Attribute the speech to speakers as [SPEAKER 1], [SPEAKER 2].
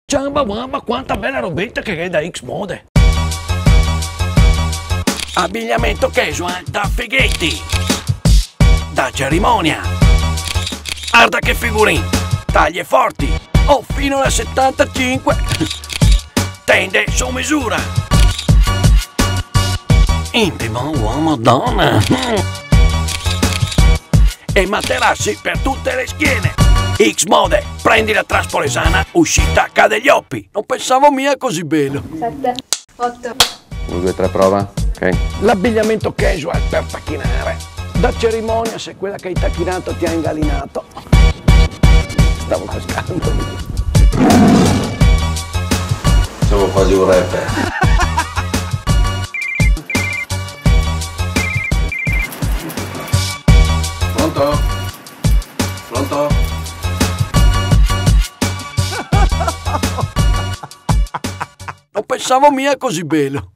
[SPEAKER 1] Ciamba wamba, quanta bella robetta che è da X-Mode. Abbigliamento casual da fighetti, da cerimonia. Guarda che figurini, taglie forti, fino alla 75. Tende su misura. Intimo uomo-donna. E materassi per tutte le schiene. X-Mode, prendi la Traspolesana, uscita Cadeglioppi. Non pensavo mia così bello.
[SPEAKER 2] 7, 8.
[SPEAKER 3] 1, 2, 3, prova. Ok.
[SPEAKER 1] L'abbigliamento casual per tacchinare. Da cerimonia, se quella che hai tacchinato ti ha ingalinato. Stavo cascando.
[SPEAKER 3] Siamo quasi un rapper. Pronto? Pronto?
[SPEAKER 1] Non pensavo mia così bello.